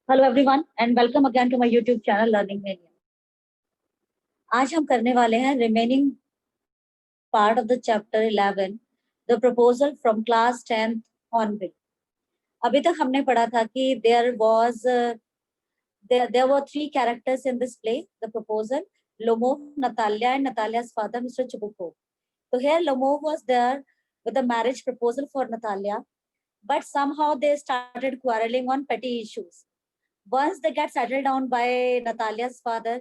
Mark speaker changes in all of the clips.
Speaker 1: Hello everyone and welcome again to my YouTube channel learning mania. आज हम करने वाले हैं remaining part of the chapter 11 the proposal from class 10th onward. अभी तक हमने पढ़ा था कि there were three characters in this play, the proposal, Lomov, Natalia and Natalia's father, Mr. Chubukov. So here Lomov was there with a marriage proposal for Natalia, but somehow they started quarreling on petty issues. Once they get settled down by Natalia's father,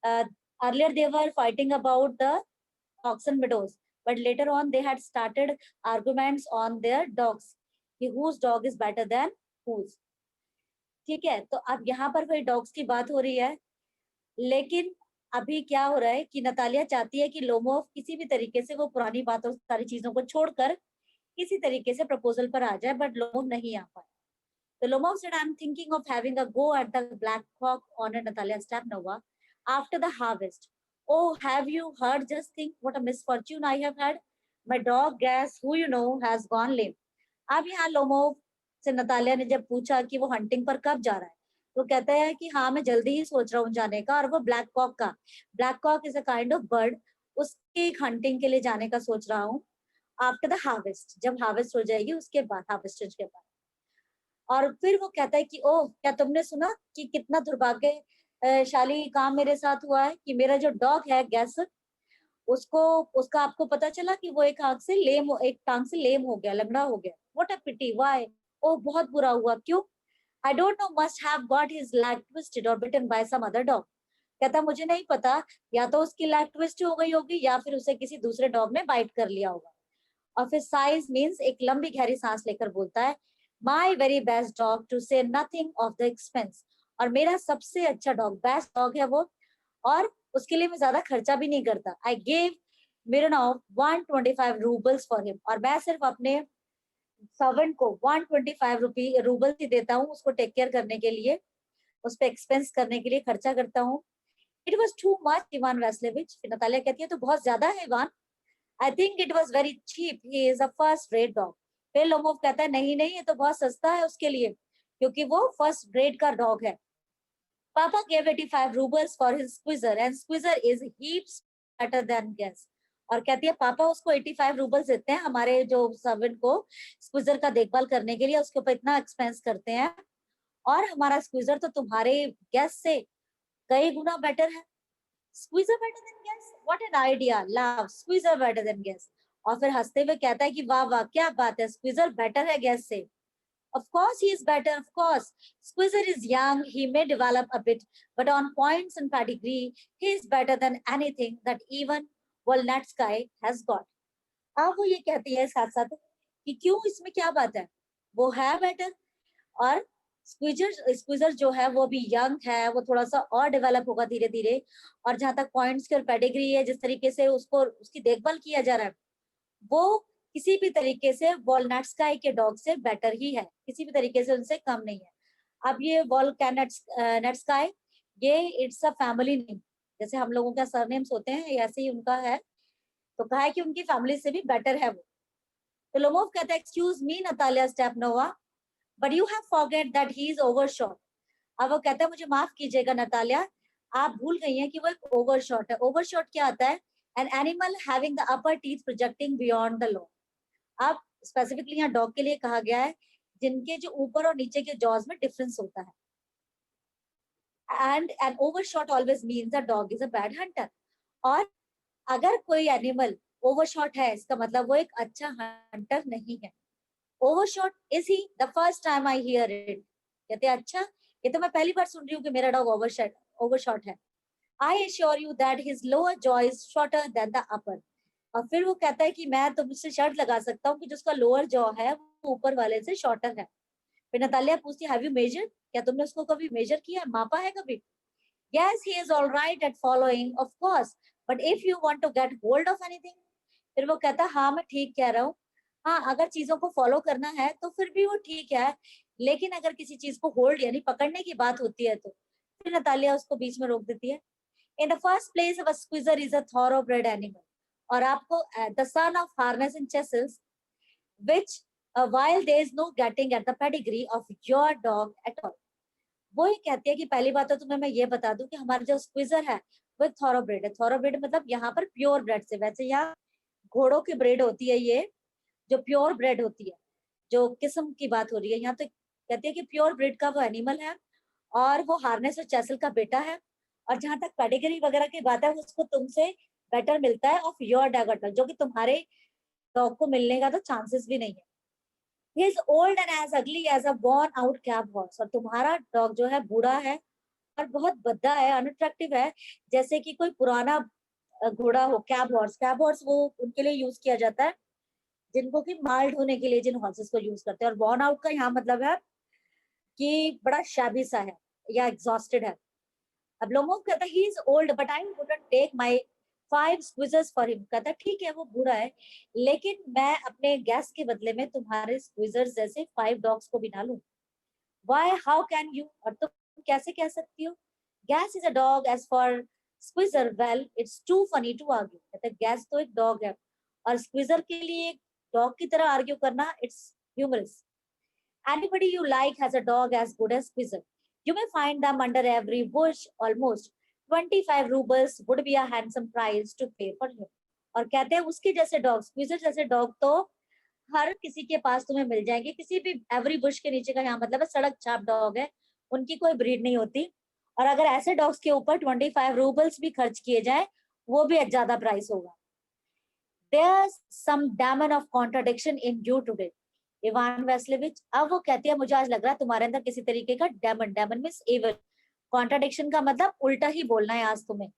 Speaker 1: uh, earlier they were fighting about the Oxen Meadows, but later on they had started arguments on their dogs, whose dog is better than whose. ठीक है, तो अब यहाँ पर वही dogs की बात हो रही है, लेकिन अभी क्या हो रहा है कि नतालिया चाहती है कि लोमोव किसी भी तरीके से वो पुरानी बातों सारी चीजों को छोड़कर किसी तरीके से प्रपोजल पर आ जाए, बट लोमोव नहीं आ पाए. So Lomov said, I'm thinking of having a go at the Black Hawk on Natalia Stepnova after the harvest. Oh, have you heard? Just think what a misfortune I have had. My dog, Gas, who you know, has gone lame. अब यहाँ Lomov से Natalia ने जब पूछा कि वो hunting पर कब जा रहा है, तो कहता है कि हाँ, मैं जल्दी ही सोच रहा हूँ जाने का, और वो ब्लैक कॉक का, black cock is a kind of bird, उसके हंटिंग के लिए जाने का सोच रहा हूँ आफ्टर द हार्वेस्ट, जब हार्वेस्ट हो जाएगी उसके बाद, हार्वेस्टेज के बाद. और फिर वो कहता है कि ओह, क्या तुमने सुना कि कितना दुर्भाग्यशाली काम मेरे साथ हुआ है कि मेरा जो डॉग है गैस, उसको उसका आपको पता चला कि वो एक टांग से लेम हो गया, लंगड़ा हो गया. What a pity, why? ओह, बहुत बुरा हुआ. क्यों? I don't know, must have got his leg twisted और बिटन बाय सम अदर डॉग. कहता मुझे नहीं पता, या तो उसकी लेग ट्विस्ट हो गई होगी या फिर उसे किसी दूसरे डॉग ने बाइट कर लिया होगा. और फिर साइज मीन्स एक लंबी गहरी सांस लेकर बोलता है, my very best dog to say nothing of the expense. और मेरा सबसे अच्छा डॉग, बेस्ट डॉग है वो, और उसके लिए मैं ज्यादा खर्चा भी नहीं करता. I gave Mironov 125 roubles for him. और मैं सिर्फ अपने सर्वेंट को 125 रूबल्स ही देता हूँ उसको टेक केयर करने के लिए, उस पर एक्सपेंस करने के लिए खर्चा करता हूँ. It was too much, Ivan Vasilyevich. फिर नतालिया कहती है तो बहुत ज्यादा है Ivan. I think it was very cheap. He is a first rate dog. फिर लोमोव कहता है नहीं नहीं, ये तो बहुत सस्ता है उसके लिए, क्योंकि वो फर्स्ट ग्रेड का डॉग है. पापा gave 85 rubles for his squeezer and squeezer is heaps better than Guess. और कहती है पापा उसको 85 रूबल्स देते हैं हमारे जो सर्वेंट को स्क्विजर का देखभाल करने के लिए, उसके ऊपर इतना एक्सपेंस करते हैं, और हमारा स्क्विजर तो तुम्हारे गैस से कई गुना बेटर है. Squeezer better than Guess? What an idea! Love, Squeezer better than Guess. और फिर हंसते हुए कहता है कि वाह वाह, क्या बात है, स्क्विजर बेटर है गैस से. Of course he is better, of course. Squeezer is young, he may develop a bit, but on points and pedigree, he is better than anything that even Walnut Sky has got. अब वो ये कहती है साथ साथ कि क्यों, इसमें क्या बात है, वो है बेटर. और स्क्विजर जो है वो भी यंग है, वो थोड़ा सा और डेवलप होगा धीरे धीरे. और जहां तक पॉइंट्स की और पेडिग्री है, जिस तरीके से उसको उसकी देखभाल किया जा रहा है, वो किसी भी तरीके से वॉलनट स्काई के डॉग से बेटर ही है, किसी भी तरीके से उनसे कम नहीं है. अब ये नट स्काई, ये इट्स अ फैमिली नेम, जैसे हम लोगों का सरनेम्स होते हैं ऐसे ही उनका है, तो कहा है कि उनकी फैमिली से भी बेटर है वो. तो लोमोव कहता है excuse me Natalia Stepanova, but you have forget that he is overshot. अब वो कहता है मुझे माफ कीजिएगा नतालिया, आप भूल गई हैं कि वो एक ओवरशॉट है. ओवरशॉट क्या आता है? An animal having the upper teeth projecting beyond the low. अब स्पेसिफिकली यहाँ डॉग के लिए कहा गया है जिनके जो ऊपर और नीचे के जॉज में डिफरेंस होता है. And an overshot always means the dog is a bad hunter. और अगर कोई एनिमल ओवरशॉट है, इसका मतलब वो एक अच्छा हंटर नहीं है. Overshot is he the first time I hear it. कहते हैं अच्छा, ये तो मैं पहली बार सुन रही हूँ कि मेरा डॉग ओवरशॉट है. I assure you that his lower jaw is shorter than the upper. और फिर वो कहता है कि मैं तुमसे शर्त लगा सकता हूँ कि जिसका लोअर जॉ है वो ऊपर वाले से शॉर्टर है. फिर नतालिया पूछती है हैव यू मेजर, क्या तुमने उसको कभी मेजर किया, मापा है कभी? Yes, he is all right at following of course, but if you want to get hold of anything. फिर वो कहता है हाँ, मैं ठीक कह रहा हूँ, हाँ अगर चीजों को फॉलो करना है तो फिर भी वो ठीक है, लेकिन अगर किसी चीज को होल्ड यानी पकड़ने की बात होती है तो. फिर नतालिया उसको बीच में रोक देती है. In the first place a Squeezer is a thoroughbred animal. और आपको the son of Harness in chases which while there is no getting at the pedigree of your dog at all. वो ही कहती है कि पहली बात तो तुम्हें मैं ये बता दूं कि हमारा जो स्क्विजर है वो थॉरोब्रेड है। थॉरोब्रेड मतलब यहाँ पर प्योर ब्रेड से, वैसे यहाँ घोड़ों की ब्रेड होती है, ये जो प्योर ब्रेड होती है, जो किस्म की बात हो रही है यहाँ तो कहती है कि प्योर ब्रीड का वो एनिमल है और वो हार्नेस और चैसल का बेटा है। और जहां तक पेडिग्री वगैरह की बात है, उसको तुमसे बेटर मिलता है ऑफ योर डॉग, जो कि तुम्हारे डॉग को मिलने का तो चांसेस भी नहीं है। He is old and as ugly as a worn out cab horse, और तुम्हारा डॉग जो है बूढ़ा है और बहुत भद्दा है, अनअट्रैक्टिव है, जैसे कि कोई पुराना घोड़ा हो। कैब हॉर्स, कैब हॉर्स वो उनके लिए यूज किया जाता है जिनको कि माल ढोने के लिए जिन हॉर्सेस को यूज करते हैं। और बॉर्न आउट का यहाँ मतलब है कि बड़ा शाबी सा है या एग्जॉस्टेड है। अब लोमोव कहता है he is old but I wouldn't take my 5 Squeezers for him. कहता है ठीक है वो बूढ़ा है, लेकिन मैं अपने गैस के बदले में तुम्हारे स्क्विजर्स जैसे 5 डॉग्स को भी ना लूं। व्हाई, हाउ कैन यू, और तुम कैसे कह सकती हो? Guess is a dog as for Squeezer, well it's too funny to argue. कहते हैं गैस तो एक डॉग है और स्क्विजर के लिए डॉग की तरह आर्ग्यू करना it's humorous. Anybody you like has a dog as good as Squeezer. You may find them under every bush. Almost 25 rubles would be a handsome price to pay for him. और कहते हैं उसके जैसे dog, squeezer जैसे dog तो हर किसी के पास तुम्हें मिल जाएंगे। किसी भी एवरी बुश के नीचे का यहाँ मतलब है सड़क छाप डॉग है, उनकी कोई ब्रीड नहीं होती। और अगर ऐसे डॉग्स के ऊपर 25 रूबल्स भी खर्च किए जाए, वो भी ज्यादा प्राइस होगा। There's some demon of contradiction in you today. Ivan Vasilyevich, अब वो कहती है मुझे आज लग रहा है तुम्हारे अंदर किसी तरीके का demon, demon means evil, contradiction का मतलब उल्टा ही बोलना है आज तुम्हें।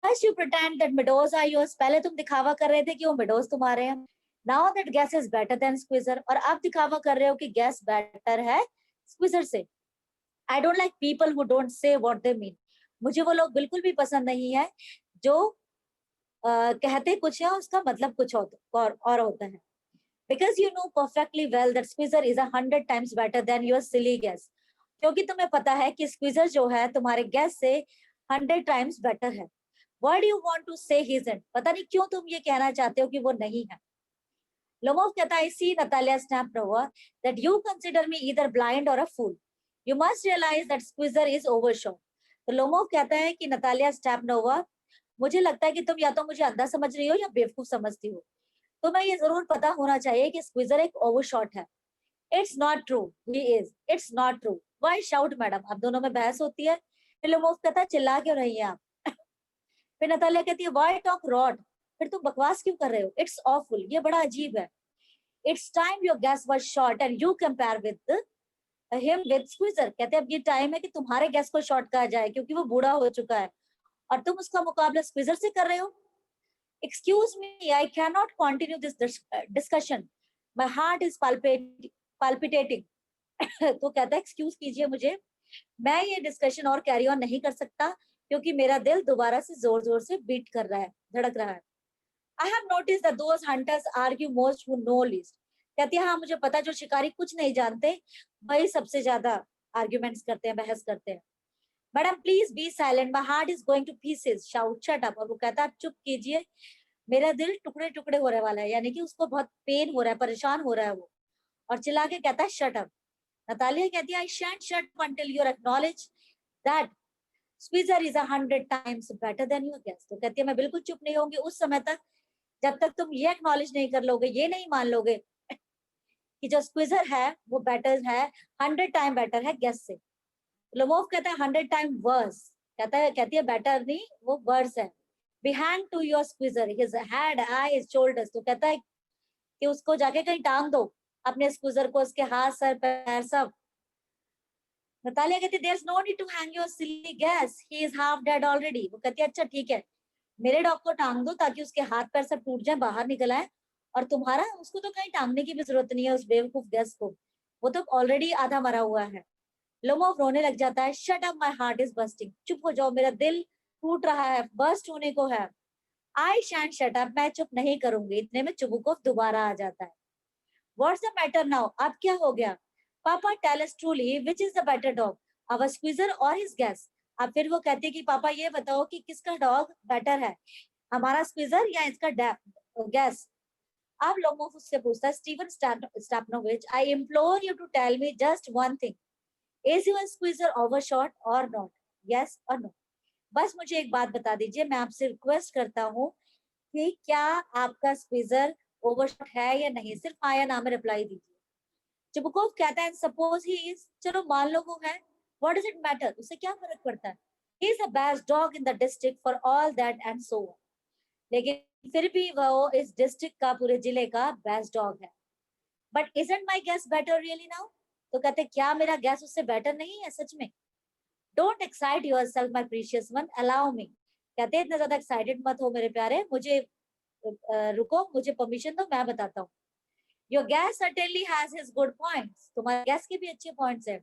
Speaker 1: First you pretend that meadows are yours, पहले तुम दिखावा कर रहे थे कि वो meadows तुम्हारे हैं। Now that guess is better than squeezer, और अब दिखावा कर रहे हो कि guess better है squeezer से। I don't like people who don't say what they mean. मुझे वो लोग बिल्कुल भी पसंद नहीं है जो कहते कुछ है उसका मतलब कुछ और होता है। Because you know perfectly well that squeezer is 100 times better than your silly guess. क्योंकि तुम्हें पता है कि squeezer जो है तुम्हारे guess से 100 times better है। Why do you want to say he isn't? पता नहीं क्यों तुम ये कहना चाहते हो कि वो नहीं है। Lomov कहता है, I see Natalia Snaprova that you consider me either blind or a fool. You must realize that squeezer is overshot. तो लोमोव कहता है कि नतालिया स्टैपनोवा, मुझे लगता है कि तुम या तो मुझे अंधा समझ रही हो या बेवकूफ समझती हो। तुम्हें ये जरूर पता होना चाहिए कि स्क्विजर एक ओवरशॉट है। It's not true, he is, it's not true. Why shout madam, अब दोनों में बहस होती है। फिर लोमोव कहता है चिल्ला क्यों रही हैं आप? फिर नतालिया कहती है व्हाई टॉक रॉट, फिर तुम बकवास क्यों कर रहे हो? इट्स ऑफुल, ये बड़ा अजीब है। It's time your Guess was short and you compare with him with Squeezer. कहते हैं अब ये टाइम है कि तुम्हारे गैस को शॉर्ट कहा जाए क्योंकि वो बूढ़ा हो चुका है और तुम उसका मुकाबला स्क्विजर से कर रहे हो। Excuse me, I cannot continue this discussion. My heart is palpitating. तो कहता है एक्सक्यूज कीजिए मुझे, मैं ये डिस्कशन और कैरी ऑन नहीं कर सकता क्योंकि मेरा दिल दोबारा से जोर जोर से बीट कर रहा है, धड़क रहा है। I have noticed that those hunters argue most who know least. कहती है हाँ मुझे पता, जो शिकारी कुछ नहीं जानते वही सबसे ज्यादा आर्ग्यूमेंट्स करते हैं, बहस करते हैं। Madam please be silent, my heart is going two pieces, shout shut up. और वो कहता है चुप कीजिए, मेरा दिल टुकड़े टुकड़े हो रहे वाला है, यानी कि उसको बहुत पेन हो रहा है, परेशान हो रहा है वो। और चिल्ला के कहता है शट अप। नतालिया कहती है I shan't shut up until you acknowledge that Squeezer is 100 times better than your Guess. तो कहती है मैं बिल्कुल चुप नहीं होंगी उस समय तक जब तक तुम ये एक्नॉलेज नहीं कर लोगे, ये नहीं मान लोगे कि जो स्क्विजर है वो बेटर है, 100 टाइम बेटर है गेस से। लोमोव कहता है 100 टाइम वर्स, कहती है बेटर नहीं, वो वर्स है। Be hanged to your squeezer, his head, eyes, shoulders। तो कहता है कि उसको जाके कहीं टांग दो, अपने स्क्विजर को, उसके हाथ सर पैर सब। नतालिया कहती है there's no need to hang your silly guess, he is half dead already। वो कहती है अच्छा ठीक है, मेरे डॉग को टांग दो ताकि उसके हाथ पैर सब टूट जाए, बाहर निकल आए, और तुम्हारा उसको तो कहीं टांगने की भी जरूरत नहीं है, उस बेवकूफ गेस को, वो तो ऑलरेडी आधा मरा हुआ है। लोमोव रोने लग जाता है, shut up my heart is bursting, चुप हो जाओ, मेरा दिल टूट रहा है, बस्ट होने को है। आई शैंट शट अप, मैं चुप नहीं करूंगी। इतने में चुबुकोव दोबारा आ जाता है। व्हाट्स द मैटर नाउ, अब क्या हो गया? Papa tell us truly which is the better dog, our Squeezer or his gas. अब फिर वो कहती है कि पापा ये बताओ कि किसका डॉग बेटर है, हमारा स्क्विजर या इसका गैस? अब लोमोव उससे पूछता है, Steven Stepanovich, I implore you to tell me just one thing, Is your squeezer overshot or not? Yes or no? बस मुझे एक बात बता दीजिए, मैं आपसे रिक्वेस्ट करता हूँ कि क्या आपका स्क्वीजर ओवरशॉट है या नहीं, सिर्फ हाँ या ना में रिप्लाई दीजिए। चुबुकोव कहता है सपोज ही इज, चलो मान लो वो है, व्हाट डज इट मैटर, उससे क्या फर्क पड़ता है, he is the best dog in the district for all that and so on, लेकिन फिर भी वो इस डिस्ट्रिक्ट का, पूरे जिले का बेस्ट डॉग है। But isn't my gas better really now, तो कहते क्या मेरा गैस उससे बेटर नहीं है सच में? Don't excite your self my precious one, allow me, कहते इतना ज्यादा एक्साइटेड मत हो मेरे प्यारे, मुझे रुको, मुझे परमिशन दो, मैं बताता हूँ। Your gas certainly has his good points, तुम्हारे गैस के भी अच्छे पॉइंट्स हैं।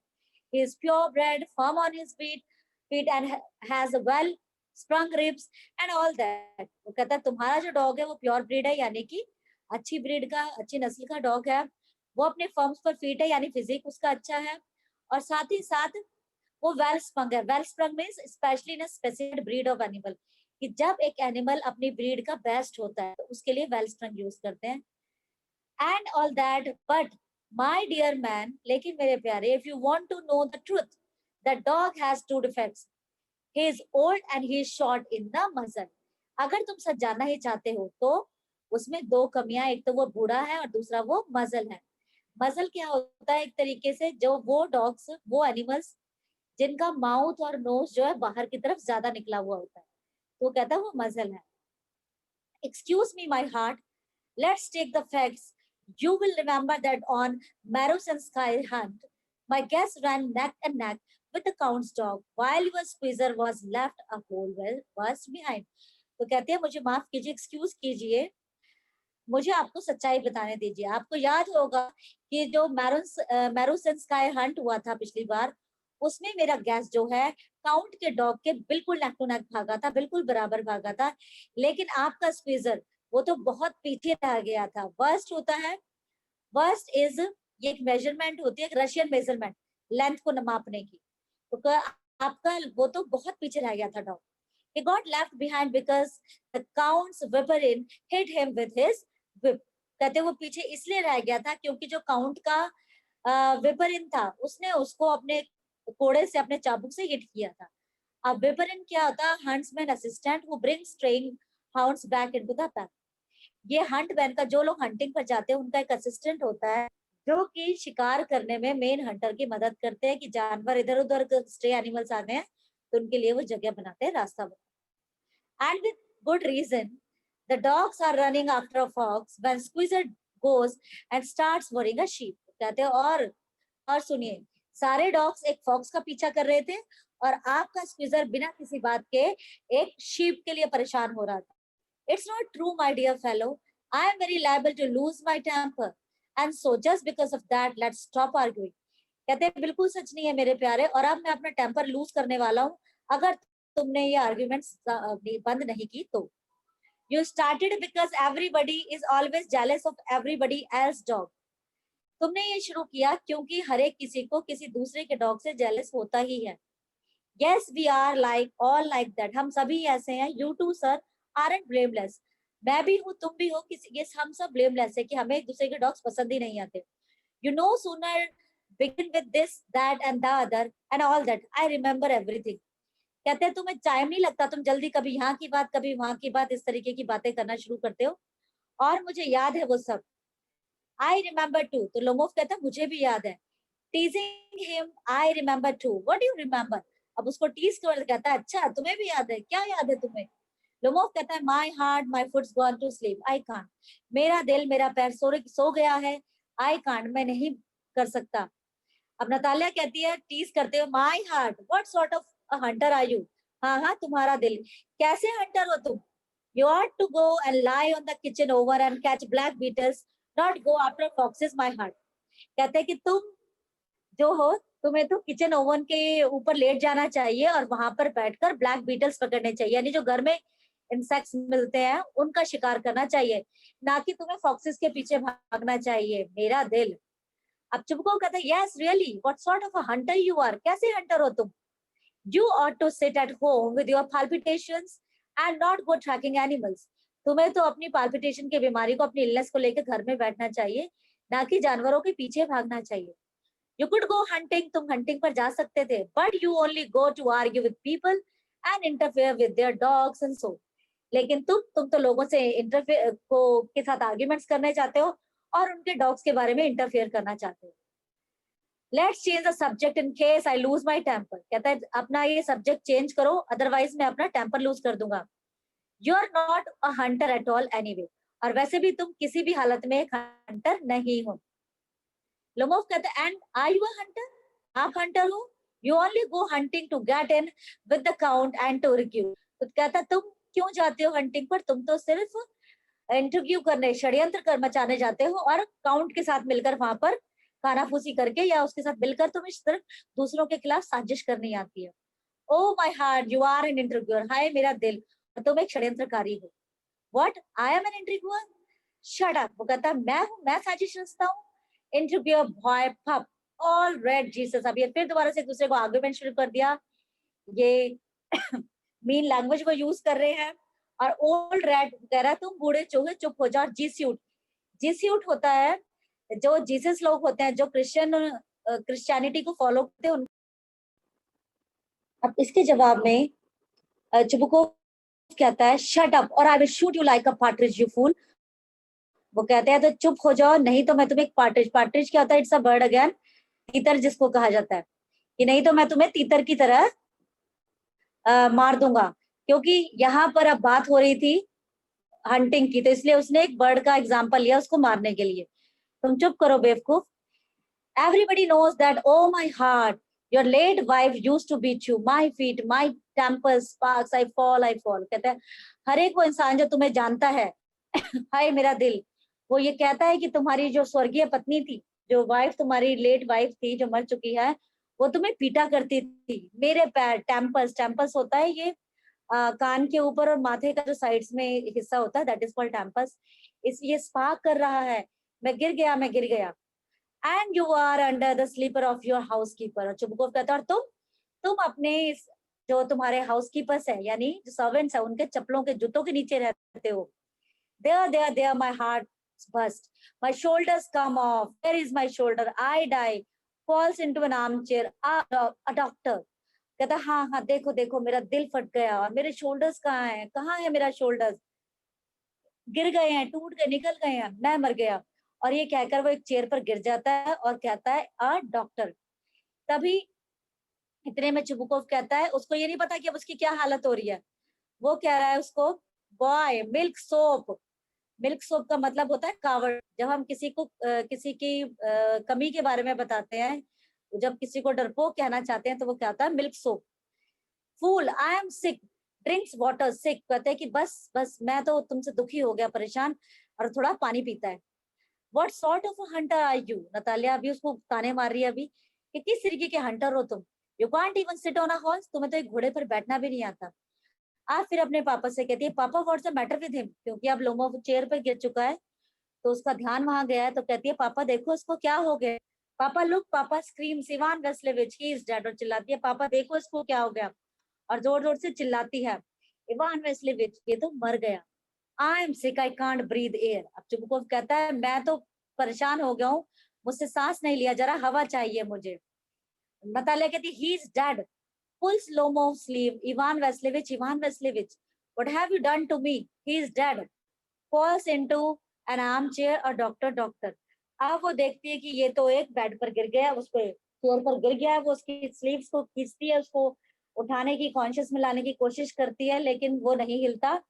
Speaker 1: He is pure bread, firm on his feet and has well sprung ribs and all that. वो कहता है तुम्हारा जो डॉग है वो प्योर ब्रीड है, यानी कि अच्छी ब्रीड का, अच्छी नस्ल का डॉग है, वो अपने फर्म्स पर फीट है, यानी फिजिक उसका अच्छा है, और साथ ही साथ वो वेल स्प्रंग है। Well sprung means specially in specific breed of animal, कि जब एक एनिमल अपनी ब्रीड का बेस्ट होता है तो उसके लिए वेल स्प्रंग यूज करते हैं, and all that. But my dear man, लेकिन मेरे प्यारे, if you want to know the truth, the dog has two defects, he is old and he is short in the muscle. अगर तुम सच जानना ही चाहते हो तो उसमें दो कमियां, एक तो वो बूढ़ा है और दूसरा वो मजल है। मजल क्या होता है? एक तरीके से जो वो डॉग्स, वो एनिमल्स जिनका माउथ और नोज जो है बाहर की तरफ ज्यादा निकला हुआ होता है, तो वो कहता है वो मजल है। Excuse me my heart, let's take the facts. You will remember that on Marusan Sky Hunt, my guest ran neck and neck with the count's dog while your squeezer was left a whole well was behind. तो कहते हैं मुझे माफ कीजिए, excuse कीजिए, मुझे आपको सच्चाई बताने दीजिए। आपको याद होगा कि जो मैरूसन स्काई हंट हुआ था पिछली बार, उसमें मेरा गैस जो है काउंट के डॉग के बिल्कुल नेक टू नेक भागा था, बिल्कुल बराबर भागा था, लेकिन आपका स्क्वीजर वो तो बहुत पीछे रह गया था। वर्स्ट होता है, वर्स्ट इज, ये एक मेजरमेंट होती है, एक रशियन मेजरमेंट, लेंथ को मापने की, तो आपका वो तो बहुत पीछे रह गया था dog. He got left behind because the count's whipperin hit him with his whip. कहते वो पीछे इसलिए रह गया था क्योंकि जो काउंट का whipperin था उसने उसको अपने कोड़े से, अपने चाबुक से हिट किया था। अब whipperin क्या होता है? Huntsman assistant who brings straying hounds back into the pack. ये हंट मैन का, जो लोग हंटिंग पर जाते हैं उनका एक असिस्टेंट होता है जो कि शिकार करने में मेन हंटर की मदद करते हैं, कि जानवर इधर उधर स्ट्रे एनिमल्स आ गए हैं तो उनके लिए वो जगह बनाते हैं, रास्ता बनाते हैं। And with good reason, the dogs are running after a fox when Squeezer goes and starts worrying a sheep. कहते हैं और सुनिए, सारे डॉग्स एक फॉक्स का पीछा कर रहे थे और आपका स्क्वीजर बिना किसी बात के एक शीप के लिए परेशान हो रहा था। It's not true, my dear fellow. I am very liable to lose my temper. And so just because of that, let's stop arguing. कहते हैं बिल्कुल सच नहीं है मेरे प्यारे, और अब मैं अपना टेम्पर लूज करने वाला हूँ अगर तुमने ये आर्ग्यूमेंट्स बंद नहीं की तो। You started because everybody is always jealous of everybody else dog. तुमने ये शुरू किया क्योंकि हर एक किसी को किसी दूसरे के डॉग से जेलस होता ही है। Yes, we are like all like that. हम सभी ऐसे हैं। You too, sir, aren't blameless. मैं भी हूँ, तुम भी हो, किसी ये हम सब blameless है कि हमें एक दूसरे के डॉग्स पसंद ही नहीं आते। You know, sooner begin with this, that, and the other, and all that. I remember everything. कहते हैं तुम्हें टाइम नहीं लगता, तुम जल्दी कभी यहाँ की बात कभी वहां की बात, इस तरीके की बातें करना शुरू करते हो, और मुझे याद है वो सब। आई रिमेम्बर टू, तो लोमोव कहता है मुझे भी याद है। Teasing him, I remember too, what do you remember? अब उसको टीज कर कहता है अच्छा तुम्हें भी याद है, क्या याद है तुम्हें? लोमोव कहता है my heart my foot's gone to sleep, I can't, मेरा दिल मेरा पैर सो गया है, आई कांट, मैं नहीं कर सकता। अब नतालिया कहती है टीज करते हुए, my heart, what sort of hunter are you? हाँ हाँ तुम्हारा दिल, कैसे हंटर हो तुम? You ought to go and lie on the kitchen over and catch black beetles, not go after foxes, my heart. कहते हैं कि तुम जो हो, तुम्हें तो किचन ओवन के ऊपर लेट जाना चाहिए और वहां पर बैठकर ब्लैक बीटल्स पकड़ने चाहिए, यानी जो घर में इंसेक्ट्स मिलते हैं उनका शिकार करना चाहिए, ना कि तुम्हें फॉक्सेस के पीछे भागना चाहिए, मेरा दिल। अब चुपको कहता है yes really, what sort of a hunter you are, कैसे हंटर हो तुम? You ought to sit at home with your palpitations and not go tracking animals. तुम्हें तो अपनी palpitation की बीमारी को, अपनी इलनेस को लेकर घर में बैठना चाहिए, ना कि जानवरों के पीछे भागना चाहिए। You could go hunting, तुम hunting पर जा सकते थे, but you only go to argue with people and interfere with their dogs and so. लेकिन तुम तो लोगों से इंटरफेयर को के साथ आर्ग्यूमेंट्स करने चाहते हो और उनके डॉग्स के बारे में इंटरफेयर करना चाहते हो. Let's change the subject in case I lose my temper. कहता है अपना ये सब्जेक्ट चेंज करो, अदरवाइज मैं अपना टेम्पर लूज कर दूंगा. You are not a hunter at all anyway. और वैसे भी तुम किसी भी हालत में एक हंटर नहीं हो. लोमोव कहता है and are you a hunter? आप हंटर हो? You only go hunting to get in with the count and to intrigue. तो कहता तुम क्यों जाते हो हंटिंग पर? तुम तो सिर्फ इंटरव्यू करने, षड्यंत्र कर मचाने जाते हो और काउंट के साथ मिलकर वहां पर कानाफूसी करके या उसके साथ मिलकर तुम्हें सिर्फ दूसरों के खिलाफ साजिश करनी आती है. Oh my heart, you are an interviewer. हाय मेरा दिल, तुम एक षड्यंत्रकारी हो. What? I am an interviewer? Shut up. वो कहता मैं साजिश रचता हूँ. Interviewer boy pup all red Jesus. अब ये फिर दोबारा से एक दूसरे को आर्गुमेंट शुरू कर दिया. ये मीन लैंग्वेज वो यूज कर रहे हैं. और ओल्ड रेड कह रहा तुम बूढ़े चूहे चुप हो जाओ. जीस्यूट होता है जो जीसस लोग होते हैं, जो क्रिश्चियनिटी को फॉलो करते हैं. अब इसके जवाब में चुबुको कहता है शट अप और I will shoot you like a partridge you fool. वो कहते हैं तो चुप हो जाओ, नहीं तो मैं तुम्हें एक पार्ट्रिज क्या होता है? It's a bird again. तीतर जिसको कहा जाता है, कि नहीं तो मैं तुम्हें तीतर की तरह मार दूंगा. क्योंकि यहाँ पर अब बात हो रही थी हंटिंग की, तो इसलिए उसने एक बर्ड का एग्जाम्पल लिया उसको मारने के लिए. तुम चुप करो बेवकूफ. Everybody knows that, oh my heart, your late wife used to beat you. My feet, my temples, sparks, I fall. कहता है हर एक वो इंसान जो तुम्हें जानता है हाय मेरा दिल, वो ये कहता है कि तुम्हारी जो स्वर्गीय पत्नी थी, जो वाइफ तुम्हारी लेट वाइफ थी जो मर चुकी है, वो तुम्हें पीटा करती थी. मेरे पैर, टेम्पल्स होता है ये कान के ऊपर और माथे का जो साइड्स में हिस्सा होता है, दैट इज कॉल्ड टेम्पल्स. इस ये स्पार्क कर रहा है. मैं गिर गया. And you are under the slipper of your housekeeper. और चुबुकोव कहता है और तुम अपने जो तुम्हारे हाउसकीपर्स है, यानी जो सर्वेंट्स है, उनके चप्पलों के जूतों के नीचे रहते हो. There my heart burst, my shoulders come off, where is my shoulder, I die, falls into an arm chair a doctor. कहता हाँ देखो मेरा दिल फट गया और मेरे शोल्डर्स कहाँ है मेरा शोल्डर्स? गिर गए हैं, टूट गए, निकल गए हैं, मैं मर गया. और ये कहकर वो एक चेयर पर गिर जाता है और कहता है अ डॉक्टर. तभी इतने में चुबुकोव कहता है, उसको ये नहीं पता कि अब उसकी क्या हालत हो रही है. वो कह रहा है उसको boy milk soap. Milk soap का मतलब होता है कावड़. जब हम किसी को किसी की कमी के बारे में बताते हैं, जब किसी को डरपोक कहना चाहते हैं, तो वो कहता है milk soap. Fool, I am sick, drinks water. Sick कहते हैं कि बस मैं तो तुमसे दुखी हो गया, परेशान, और थोड़ा पानी पीता है. What sort of a hunter are you? Natalia अभी उसको ताने मार रही है अभी कि किस तरीके के हंटर हो तुम. You can't even sit on a horse. तुम्हें तो एक घोड़े पर बैठना भी नहीं आता. आप फिर अपने पापा से कहती है पापा what's the matter with him. क्योंकि अब लोमोव चेयर पर गिर चुका है तो उसका ध्यान वहां गया है. तो कहती है पापा देखो इसको क्या हो गया. Papa look, papa screams Ivan Vasilevich he is dead. और चिल्लाती है पापा देखो इसको क्या हो गया. और जोर जोर से चिल्लाती है इवान वेस्लेविच ये तो मर गया. I am sick, I can't breathe air. अब चुबुकोव कहता है मैं तो परेशान हो गया हूँ, मुझसे सांस नहीं लिया, जरा हवा चाहिए मुझे. नतालिया कहती he is dead. Pulls Lomov sleeve. Ivan Vasilevich what have you done to me? He is dead. Falls into an arm chair. और डॉक्टर. अब वो देखती है कि ये तो एक बेड पर गिर गया, उसको चेयर पर गिर गया है. वो उसकी स्लीव्स को खींचती है, उसको उठाने की, कॉन्शियस में लाने की कोशिश करती है, लेकिन वो नहीं हिलता.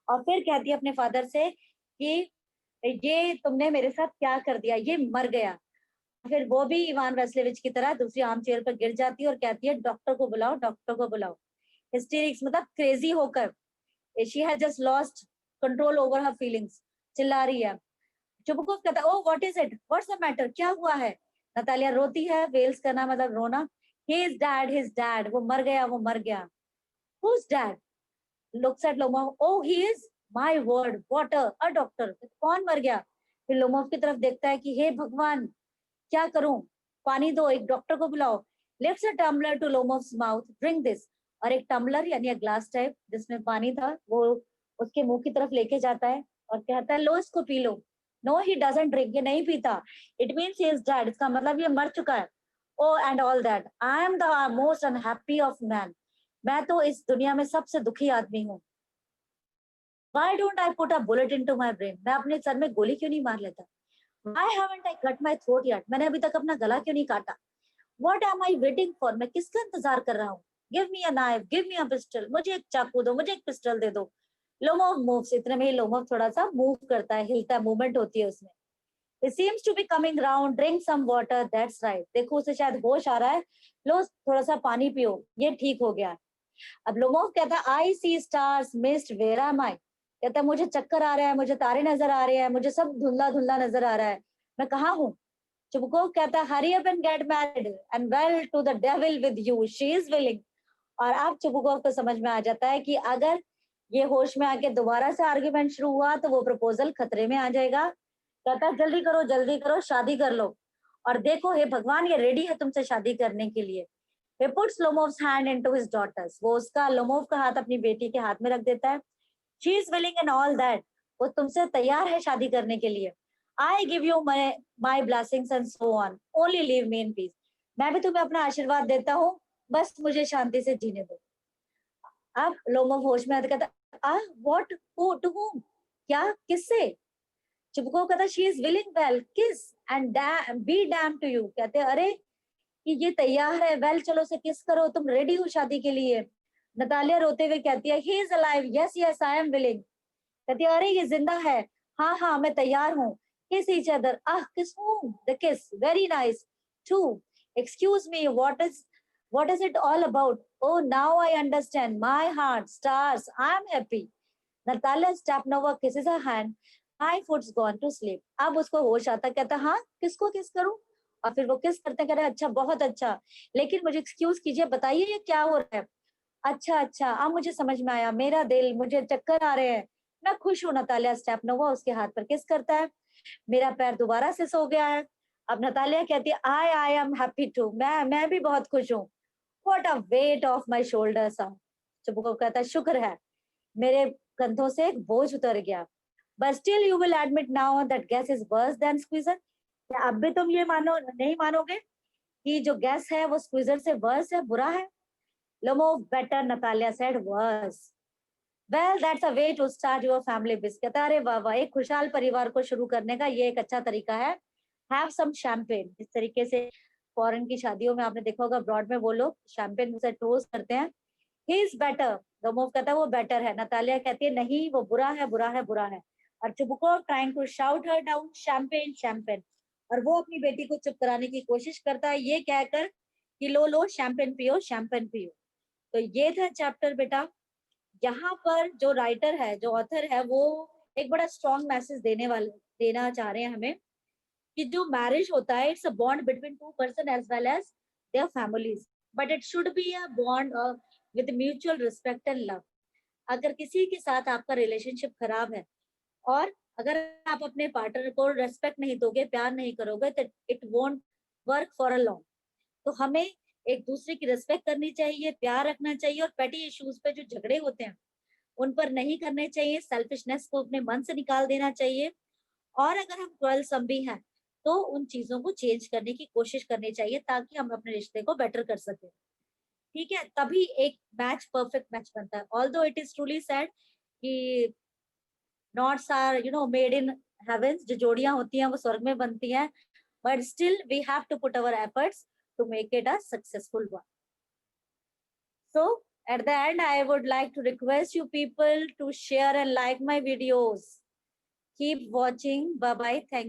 Speaker 1: और फिर कहती है अपने फादर से कि ये तुमने मेरे साथ क्या कर दिया, ये मर गया. फिर वो भी इवान वेस्लेविच की तरह दूसरी आर्म चेयर पर गिर जाती है और कहती है डॉक्टर को बुलाओ. हिस्टेरिक्स मतलब क्रेजी होकर, she has just lost control over her feelings, चिल्ला रही है. चुबुकोव कहता है oh what is it, what's the matter, क्या हुआ है? नतालिया रोती है. वेल्स करना मतलब रोना. ही इज डैड, वो मर गया. Who is dead? Looks at Lomov. Oh he is my word water a doctor. कौन मर गया? फिर लोमोव की तरफ देखता है कि हे भगवान क्या करूं, पानी दो, एक डॉक्टर को बुलाओ. Lifts a tumbler to Lomov's mouth, drink this. और एक टम्बलर यानी ग्लास टाइप जिसमें पानी था वो उसके मुंह की तरफ लेके जाता है और कहता है लो इसको पी लो. No he doesn't drink. ये नहीं पीता. It means he is dead. इसका मतलब ये मर चुका है. Oh, and all that. I am the most unhappy of man. मैं तो इस दुनिया में सबसे दुखी आदमी हूँ. Why don't I put a bullet into my brain? मैं अपने सर में गोली क्यों नहीं मार लेता? Why haven't I cut my throat yet? मैंने अभी तक अपना गला क्यों नहीं काटा? What am I waiting for? मैं किसका इंतजार कर रहा हूँ? Give me a knife, give me a pistol. मुझे एक चाकू दो, मुझे एक पिस्टल दे दो. Lomov moves. इतने में ही लोमोव थोड़ा सा मूव करता है, हिलता है, मूवमेंट होती है उसमें. He seems to be coming round. Drink some water. That's right. देखो उसे शायद होश आ रहा है. लो थोड़ा सा पानी पियो. ये ठीक हो गया. अब लोमोव कहता है I see stars, mist. Where am I? कहता है मुझे चक्कर आ रहा है, मुझे तारे नजर आ रहे हैं, मुझे सब धुंधला धुंधला नजर आ रहा है. मैं कहाँ हूँ? चुबुकोव कहता है hurry up and get married and well to the devil with you. She is willing. और अब चुबुकोव को समझ में आ जाता है कि अगर ये होश में आके दोबारा से आर्ग्यूमेंट शुरू हुआ तो वो प्रपोजल खतरे में आ जाएगा. कहता है जल्दी करो शादी कर लो. और देखो हे भगवान ये रेडी है तुमसे शादी करने के लिए. He puts Lomov's hand into his daughter's. वो उसका लोमोव का हाथ अपनी बेटी के हाथ में रख देता है. She is willing and all that. वो तुमसे तैयार है शादी करने के लिए. I give you my blessings and so on. Only leave me in peace. मैं भी तुम्हें अपना आशीर्वाद देता हूँ, बस मुझे शांति से जीने दो. अब लोमोव होश में आते कहता what who to whom? क्या किससे? चुबुकोव कहता she is willing well kiss and be damned to you. कहते अरे कि ये तैयार है, वेल चलो से किस करो, तुम रेडी हो शादी के लिए. नतालिया रोते हुए कहती है he is alive. Yes I am willing. कहती है अरे ये जिंदा है. हाँ मैं तैयार हूँ. Kiss each other. Kiss whom? The kiss. Very nice. Two. Excuse me. What is it all about? Oh, now I understand. My heart, stars. I am happy. Natalia Stepanova kisses her hand. My foot's gone to sleep. अब उसको होश आता, कहता हाँ किसको किस करूं? और फिर वो किस करते कह रहे अच्छा बहुत अच्छा, लेकिन मुझे एक्सक्यूज कीजिए, बताइए ये क्या हो रहा है? अच्छा अब मुझे समझ में आया, मेरा दिल, मुझे चक्कर आ रहे हैं. मैं खुश हूँ. नतालिया स्टेपनोवा उसके हाथ पर किस करता है. मेरा पैर दोबारा से सो गया है. अब नतालिया कहती है आई एम हैप्पी टू. मैं भी बहुत खुश हूँ. What a weight of my shoulders. Chubukov कहता है शुक्र है मेरे कंधों से एक बोझ उतर गया. But still you will admit now that gas is worse than squeezer. क्या अब भी तुम ये नहीं मानोगे कि जो गैस है वो स्क्वीजर से वर्स है, बुरा है? Lomov better. Natalia said worse. Well, that's a way to start your family business. कहता अरे वाह एक खुशहाल परिवार को शुरू करने का ये एक अच्छा तरीका है. Have some champagne. इस तरीके से फॉरेन की शादियों में आपने देखा होगा, ब्रॉड में वो लोग शैंपेन से टोस्ट करते हैं. He is better. लोमोव कहता है वो बेटर है. नतालिया कहती है नहीं वो बुरा है. और Chubukov trying to shout her down, champagne. और वो अपनी बेटी को चुप कराने की कोशिश करता है ये कहकर कि लो शैंपेन पियो. तो ये था चैप्टर बेटा. यहाँ पर जो राइटर है, जो ऑथर है, वो एक बड़ा स्ट्रॉन्ग मैसेज देना चाह रहे हैं हमें कि जो मैरिज होता है it's a bond between two person as well as their families, but it should be a bond with mutual respect and love. अगर किसी के साथ आपका रिलेशनशिप खराब है और अगर आप अपने पार्टनर को रेस्पेक्ट नहीं दोगे, प्यार नहीं करोगे, तो it won't work for a long. तो हमें एक दूसरे की रिस्पेक्ट करनी चाहिए, प्यार रखना चाहिए, और पेटी इश्यूज पे जो झगड़े होते हैं उन पर नहीं करने चाहिए. सेल्फिशनेस को अपने मन से निकाल देना चाहिए. और अगर हम ट्वेल्व भी हैं तो उन चीजों को चेंज करने की कोशिश करनी चाहिए ताकि हम अपने रिश्ते को बेटर कर सकें. ठीक है, तभी एक परफेक्ट मैच बनता है. Although it is truly sad कि knots are made in heavens. जो जोड़ियां होती हैं वो स्वर्ग में बनती हैं, but still we have to put our efforts to make it a successful one. So at the end I would like to request you people to share and like my videos. Keep watching. Bye bye. Thank you.